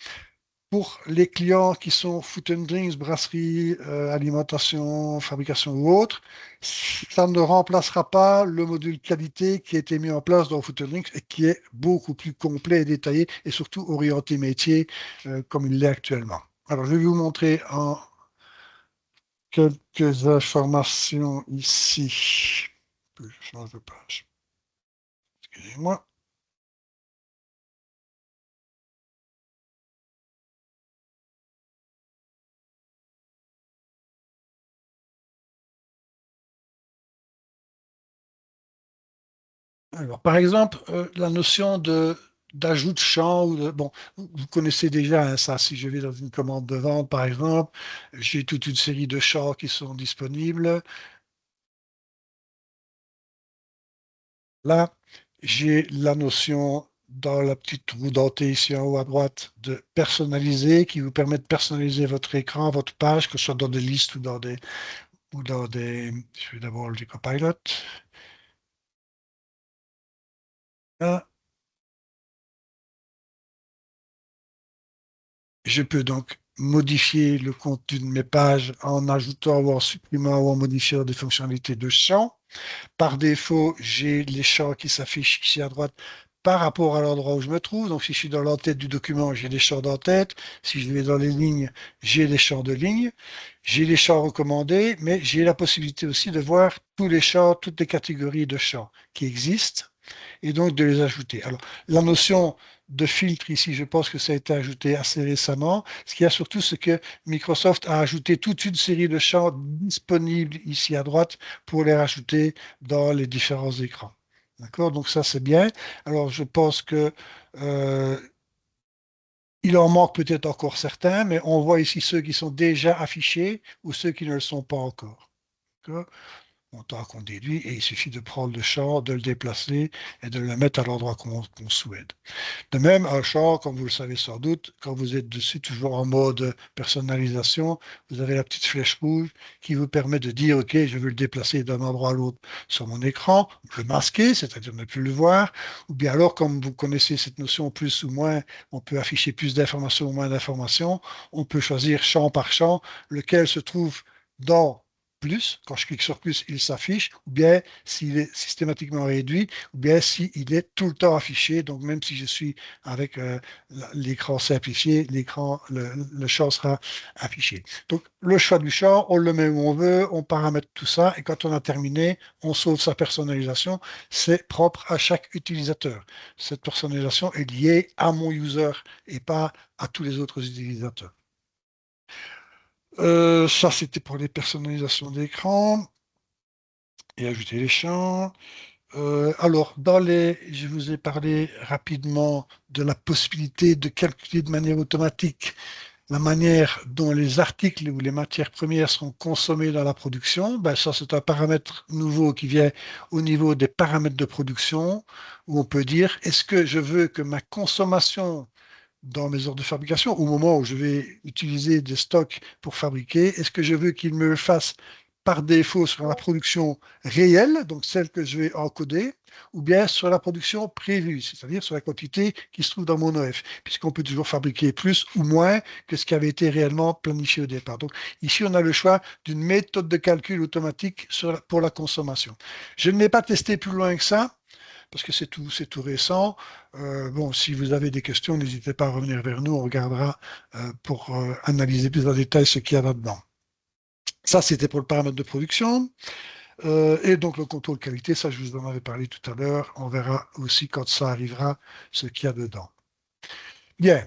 Pour les clients qui sont food and drinks, brasserie, alimentation, fabrication ou autre, ça ne remplacera pas le module qualité qui a été mis en place dans food and drinks et qui est beaucoup plus complet et détaillé et surtout orienté métier comme il l'est actuellement. Alors, je vais vous montrer en quelques informations ici. Je change de page. Excusez-moi. Alors, par exemple, la notion d'ajout de champ, bon, vous connaissez déjà hein, ça. Si je vais dans une commande de vente, par exemple, j'ai toute une série de champs qui sont disponibles. Là, j'ai la notion dans la petite roue dentée ici en haut à droite de personnaliser, qui vous permet de personnaliser votre écran, votre page, que ce soit dans des listes ou dans des. Je vais d'abord le Copilot. Là, je peux donc modifier le contenu de mes pages en ajoutant ou en supprimant ou en modifiant des fonctionnalités de champ. Par défaut, j'ai les champs qui s'affichent ici à droite par rapport à l'endroit où je me trouve. Donc, si je suis dans l'entête du document, j'ai les champs d'entête. Si je vais dans les lignes, j'ai les champs de ligne. J'ai les champs recommandés, mais j'ai la possibilité aussi de voir tous les champs, toutes les catégories de champs qui existent et donc de les ajouter. Alors, la notion de filtre ici, je pense que ça a été ajouté assez récemment. Ce qu'il y a surtout, c'est que Microsoft a ajouté toute une série de champs disponibles ici à droite pour les rajouter dans les différents écrans. D'accord? Donc ça, c'est bien. Alors, je pense que il en manque peut-être encore certains, mais on voit ici ceux qui sont déjà affichés ou ceux qui ne le sont pas encore. D'accord. On tant qu'on déduit, et il suffit de prendre le champ, de le déplacer et de le mettre à l'endroit qu'on souhaite. De même, un champ, comme vous le savez sans doute, quand vous êtes dessus, toujours en mode personnalisation, vous avez la petite flèche rouge qui vous permet de dire, OK, je veux le déplacer d'un endroit à l'autre sur mon écran, le masquer, c'est-à-dire ne plus le voir, ou bien alors, comme vous connaissez cette notion plus ou moins, on peut afficher plus d'informations ou moins d'informations, on peut choisir champ par champ, lequel se trouve dans plus, quand je clique sur plus, il s'affiche, ou bien s'il est systématiquement réduit, ou bien s'il est tout le temps affiché. Donc, même si je suis avec l'écran simplifié, le champ sera affiché. Donc, le choix du champ, on le met où on veut, on paramètre tout ça, et quand on a terminé, on sauve sa personnalisation. C'est propre à chaque utilisateur. Cette personnalisation est liée à mon user et pas à tous les autres utilisateurs. Ça, c'était pour les personnalisations d'écran et ajouter les champs. Alors, je vous ai parlé rapidement de la possibilité de calculer de manière automatique la manière dont les articles ou les matières premières sont consommées dans la production. Ben, ça, c'est un paramètre nouveau qui vient au niveau des paramètres de production, où on peut dire, est-ce que je veux que ma consommation dans mes ordres de fabrication, au moment où je vais utiliser des stocks pour fabriquer, est-ce que je veux qu'il me le fasse par défaut sur la production réelle, donc celle que je vais encoder, ou bien sur la production prévue, c'est-à-dire sur la quantité qui se trouve dans mon OF, puisqu'on peut toujours fabriquer plus ou moins que ce qui avait été réellement planifié au départ. Donc ici, on a le choix d'une méthode de calcul automatique pour la consommation. Je ne l'ai pas testé plus loin que ça, parce que c'est tout récent. Bon, si vous avez des questions, n'hésitez pas à revenir vers nous, on regardera pour analyser plus en détail ce qu'il y a là-dedans. Ça, c'était pour le paramètre de production. Et donc le contrôle qualité, ça, je vous en avais parlé tout à l'heure. On verra aussi quand ça arrivera ce qu'il y a dedans. Bien.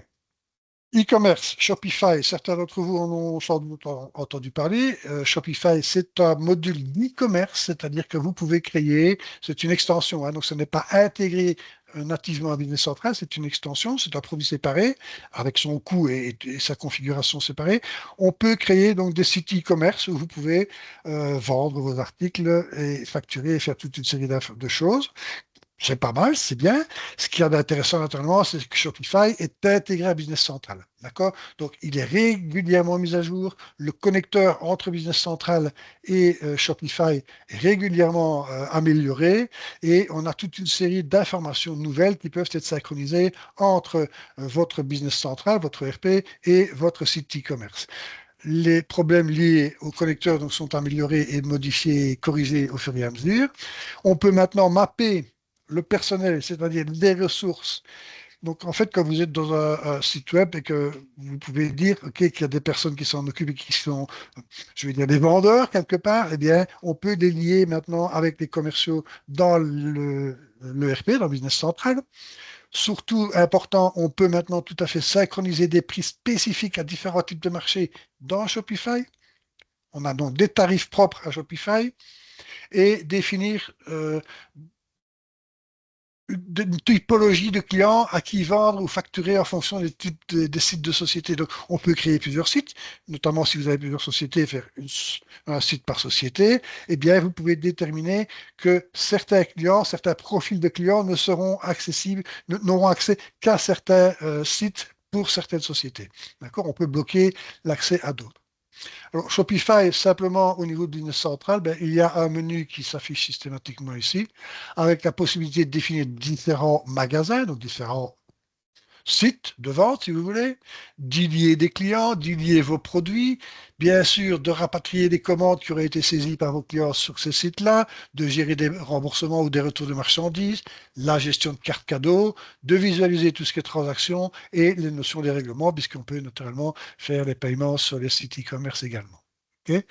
E-commerce, Shopify, certains d'entre vous en ont sans doute entendu parler. Shopify, c'est un module d'e-commerce, c'est-à-dire que vous pouvez créer, c'est une extension, hein, donc ce n'est pas intégré nativement à Business Central, c'est une extension, c'est un produit séparé, avec son coût et sa configuration séparée. On peut créer donc des sites e-commerce où vous pouvez vendre vos articles et facturer et faire toute une série de choses. C'est pas mal, c'est bien. Ce qu'il y a d'intéressant naturellement, c'est que Shopify est intégré à Business Central. D'accord? Donc, il est régulièrement mis à jour. Le connecteur entre Business Central et Shopify est régulièrement amélioré. Et on a toute une série d'informations nouvelles qui peuvent être synchronisées entre votre Business Central, votre ERP et votre site e-commerce. Les problèmes liés au connecteur donc, sont améliorés et modifiés et corrigés au fur et à mesure. On peut maintenant mapper le personnel, c'est-à-dire les ressources. Donc, en fait, quand vous êtes dans un site web et que vous pouvez dire, OK, qu'il y a des personnes qui s'en occupent et qui sont, je vais dire, des vendeurs quelque part, eh bien, on peut les lier maintenant avec les commerciaux dans l'ERP, dans Business Central. Surtout important, on peut maintenant tout à fait synchroniser des prix spécifiques à différents types de marchés dans Shopify. On a donc des tarifs propres à Shopify et définir une typologie de clients à qui vendre ou facturer en fonction des types des sites de société. Donc, on peut créer plusieurs sites, notamment si vous avez plusieurs sociétés, faire un site par société. Eh bien, vous pouvez déterminer que certains clients, certains profils de clients ne seront accessibles, n'auront accès qu'à certains sites pour certaines sociétés. D'accord? On peut bloquer l'accès à d'autres. Alors, Shopify, simplement au niveau de Business Central, ben, il y a un menu qui s'affiche systématiquement ici, avec la possibilité de définir différents magasins, donc différents sites de vente, si vous voulez, d'y lier des clients, d'y lier vos produits, bien sûr de rapatrier des commandes qui auraient été saisies par vos clients sur ces sites-là, de gérer des remboursements ou des retours de marchandises, la gestion de cartes cadeaux, de visualiser tout ce qui est transactions et les notions des règlements, puisqu'on peut naturellement faire les paiements sur les sites e-commerce également. OK.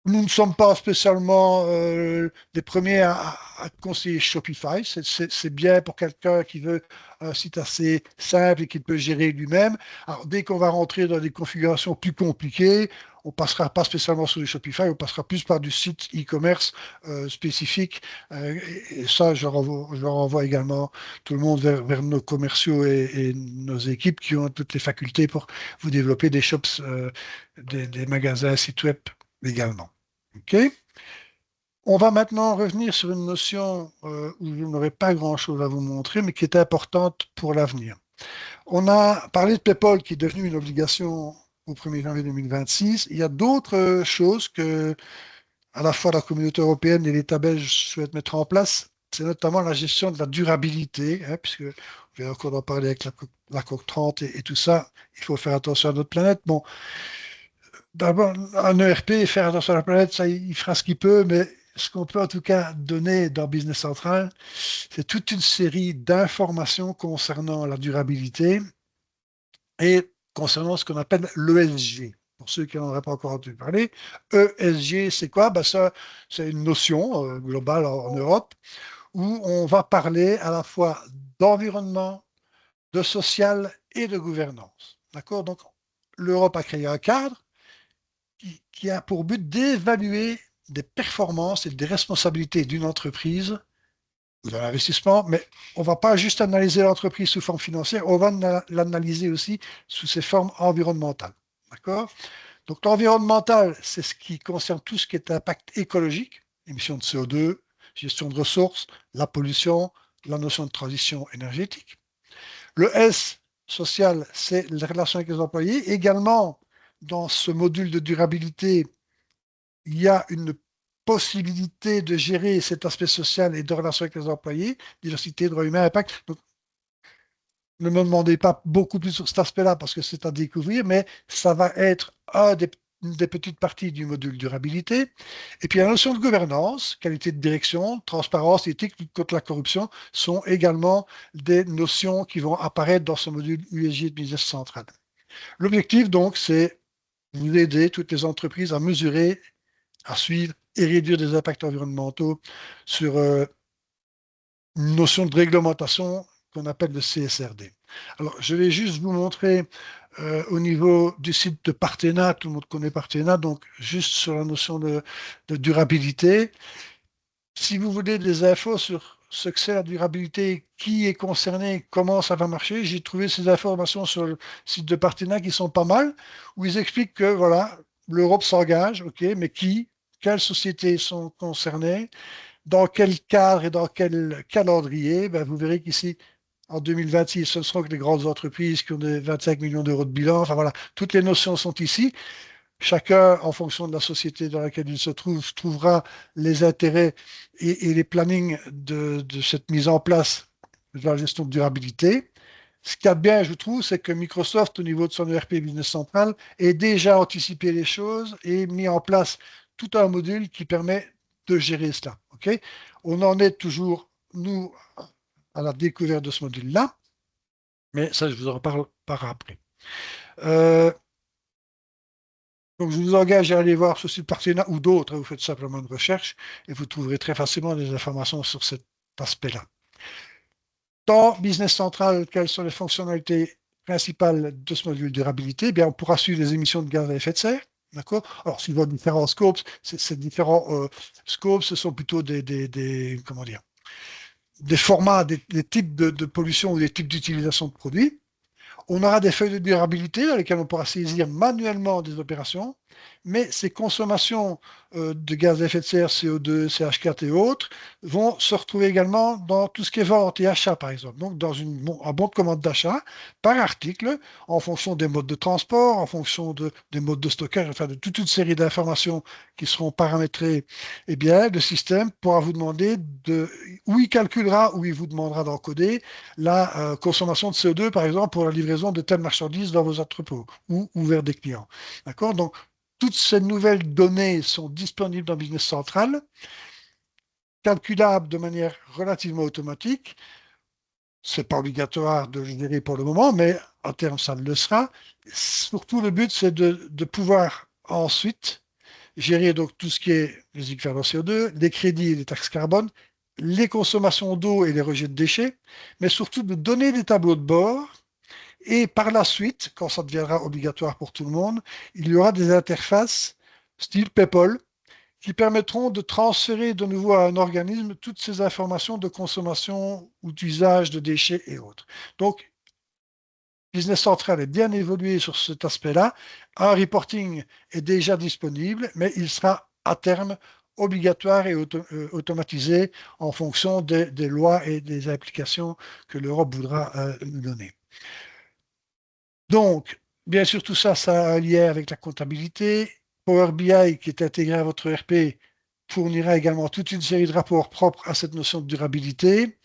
Nous ne sommes pas spécialement les premiers à conseiller Shopify. C'est bien pour quelqu'un qui veut un site assez simple et qu'il peut gérer lui-même. Alors, dès qu'on va rentrer dans des configurations plus compliquées, on passera pas spécialement sur du Shopify, on passera plus par du site e-commerce spécifique. Et ça, je renvoie également tout le monde vers nos commerciaux et nos équipes qui ont toutes les facultés pour vous développer des shops, des magasins, sites web également. OK? On va maintenant revenir sur une notion où je n'aurai pas grand-chose à vous montrer, mais qui est importante pour l'avenir. On a parlé de PayPal qui est devenu une obligation au 1er janvier 2026. Il y a d'autres choses que à la fois la communauté européenne et l'État belge souhaitent mettre en place. C'est notamment la gestion de la durabilité, hein, puisque on vient encore d'en parler avec la COP 30 et tout ça. Il faut faire attention à notre planète. Bon, d'abord, un ERP, faire attention à la planète, ça, il fera ce qu'il peut, mais ce qu'on peut en tout cas donner dans Business Central, c'est toute une série d'informations concernant la durabilité et concernant ce qu'on appelle l'ESG. Pour ceux qui n'en auraient pas encore entendu parler, ESG, c'est quoi? Ben ça, c'est une notion globale en Europe où on va parler à la fois d'environnement, de social et de gouvernance. D'accord? Donc, l'Europe a créé un cadre qui a pour but d'évaluer des performances et des responsabilités d'une entreprise ou d'un investissement, mais on ne va pas juste analyser l'entreprise sous forme financière, on va l'analyser aussi sous ses formes environnementales. D'accord? Donc l'environnemental, c'est ce qui concerne tout ce qui est impact écologique, émissions de CO2, gestion de ressources, la pollution, la notion de transition énergétique. Le S, social, c'est les relations avec les employés. Également, dans ce module de durabilité, il y a une possibilité de gérer cet aspect social et de relation avec les employés, diversité, droits humains, impact. Donc, ne me demandez pas beaucoup plus sur cet aspect-là parce que c'est à découvrir, mais ça va être une des petites parties du module durabilité. Et puis la notion de gouvernance, qualité de direction, transparence, éthique, lutte contre la corruption sont également des notions qui vont apparaître dans ce module USG de Business Central. L'objectif donc, c'est vous aider toutes les entreprises à mesurer, à suivre et réduire des impacts environnementaux sur une notion de réglementation qu'on appelle le CSRD. Alors, je vais juste vous montrer au niveau du site de Partena, tout le monde connaît Partena, donc juste sur la notion de durabilité. Si vous voulez des infos sur ce que c'est la durabilité, qui est concerné, comment ça va marcher, j'ai trouvé ces informations sur le site de Partena qui sont pas mal, où ils expliquent que voilà, l'Europe s'engage, ok, mais qui, quelles sociétés sont concernées, dans quel cadre et dans quel calendrier, ben, vous verrez qu'ici, en 2026, ce ne seront que les grandes entreprises qui ont des 25 millions d'euros de bilan. Enfin voilà, toutes les notions sont ici. Chacun, en fonction de la société dans laquelle il se trouve, trouvera les intérêts et les plannings de cette mise en place de la gestion de durabilité. Ce qu'il y a de bien, je trouve, c'est que Microsoft, au niveau de son ERP Business Central, ait déjà anticipé les choses et mis en place tout un module qui permet de gérer cela. OK? On en est toujours, nous, à la découverte de ce module-là, mais ça, je vous en reparle par après. Euh, donc, je vous engage à aller voir ce site Partena ou d'autres. Vous faites simplement une recherche et vous trouverez très facilement des informations sur cette aspect-là. Dans Business Central, quelles sont les fonctionnalités principales de ce module durabilité? Eh bien, on pourra suivre les émissions de gaz à effet de serre. D'accord? Alors, suivant différents scopes, ces différents scopes, ce sont plutôt comment dire, des formats, des types de pollution ou des types d'utilisation de produits. On aura des feuilles de durabilité dans lesquelles on pourra saisir manuellement des opérations, mais ces consommations de gaz à effet de serre, CO2, CH4 et autres, vont se retrouver également dans tout ce qui est vente et achat, par exemple. Donc, dans un bon de commande d'achat par article, en fonction des modes de transport, en fonction des modes de stockage, enfin de toute une série d'informations qui seront paramétrées, eh bien, le système pourra vous demander où il calculera, où il vous demandera d'encoder la consommation de CO2, par exemple, pour la livraison de telles marchandises dans vos entrepôts ou vers des clients. D'accord? Donc, toutes ces nouvelles données sont disponibles dans Business Central, calculables de manière relativement automatique. Ce n'est pas obligatoire de le gérer pour le moment, mais à terme, ça le sera. Surtout, le but, c'est de pouvoir ensuite gérer donc tout ce qui est les équivalents CO2, les crédits et les taxes carbone, les consommations d'eau et les rejets de déchets, mais surtout de donner des tableaux de bord. Et par la suite, quand ça deviendra obligatoire pour tout le monde, il y aura des interfaces style PayPal qui permettront de transférer de nouveau à un organisme toutes ces informations de consommation ou d'usage de déchets et autres. Donc, Business Central est bien évolué sur cet aspect-là. Un reporting est déjà disponible, mais il sera à terme obligatoire et automatisé en fonction des lois et des applications que l'Europe voudra nous donner. Donc, bien sûr, tout ça, ça a un lien avec la comptabilité. Power BI, qui est intégré à votre ERP, fournira également toute une série de rapports propres à cette notion de durabilité.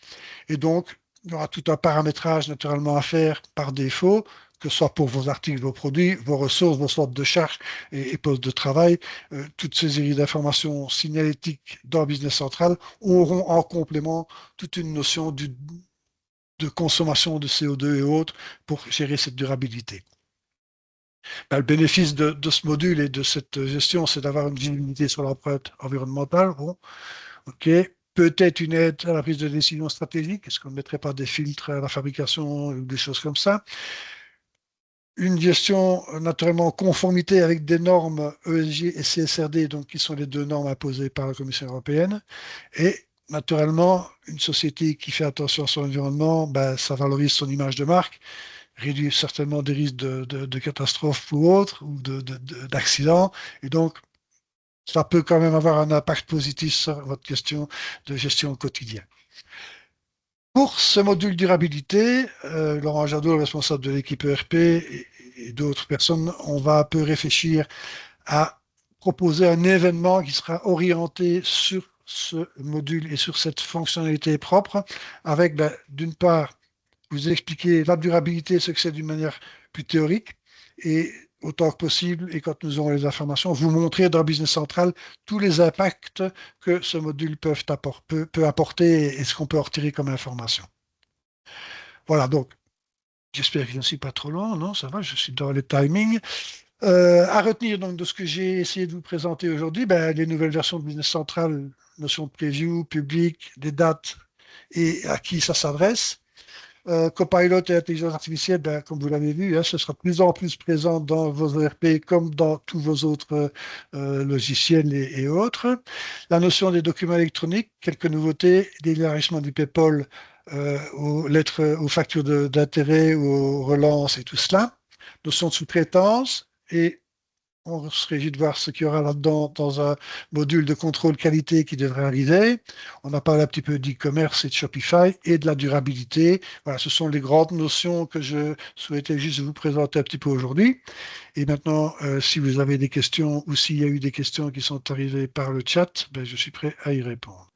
Et donc, il y aura tout un paramétrage naturellement à faire par défaut, que ce soit pour vos articles, vos produits, vos ressources, vos sortes de charges et postes de travail. Toutes ces séries d'informations signalétiques dans Business Central auront en complément toute une notion de consommation de CO2 et autres pour gérer cette durabilité. Ben, le bénéfice de ce module et de cette gestion, c'est d'avoir une visibilité sur l'empreinte environnementale. Bon, OK. Peut-être une aide à la prise de décision stratégique. Est-ce qu'on ne mettrait pas des filtres à la fabrication ou des choses comme ça? Une gestion naturellement en conformité avec des normes ESG et CSRD, donc qui sont les deux normes imposées par la Commission européenne. Et naturellement, une société qui fait attention à son environnement, ben, ça valorise son image de marque, réduit certainement des risques de catastrophes ou autres, ou d'accidents. Et donc, ça peut quand même avoir un impact positif sur votre question de gestion au quotidien. Pour ce module durabilité, Laurent Jadot, le responsable de l'équipe ERP et d'autres personnes, on va un peu réfléchir à proposer un événement qui sera orienté sur ce module et sur cette fonctionnalité propre, avec d'une part, vous expliquer la durabilité, ce que c'est d'une manière plus théorique, et autant que possible, et quand nous aurons les informations, vous montrer dans Business Central tous les impacts que ce module peut apporter et ce qu'on peut en retirer comme information. Voilà, donc j'espère que je ne suis pas trop long, non, ça va, je suis dans les timings. À retenir donc de ce que j'ai essayé de vous présenter aujourd'hui, ben, les nouvelles versions de Business Central, notion de preview, public, des dates et à qui ça s'adresse. Copilot et intelligence artificielle, ben, comme vous l'avez vu, hein, ce sera de plus en plus présent dans vos ERP comme dans tous vos autres logiciels et autres. La notion des documents électroniques, quelques nouveautés, l'élargissement du PayPal aux lettres, aux factures d'intérêt, aux relances et tout cela. Notion de sous-traitance et on se réjouit de voir ce qu'il y aura là-dedans dans un module de contrôle qualité qui devrait arriver. On a parlé un petit peu d'e-commerce et de Shopify et de la durabilité. Voilà, ce sont les grandes notions que je souhaitais juste vous présenter un petit peu aujourd'hui. Et maintenant, si vous avez des questions ou s'il y a eu des questions qui sont arrivées par le chat, ben, je suis prêt à y répondre.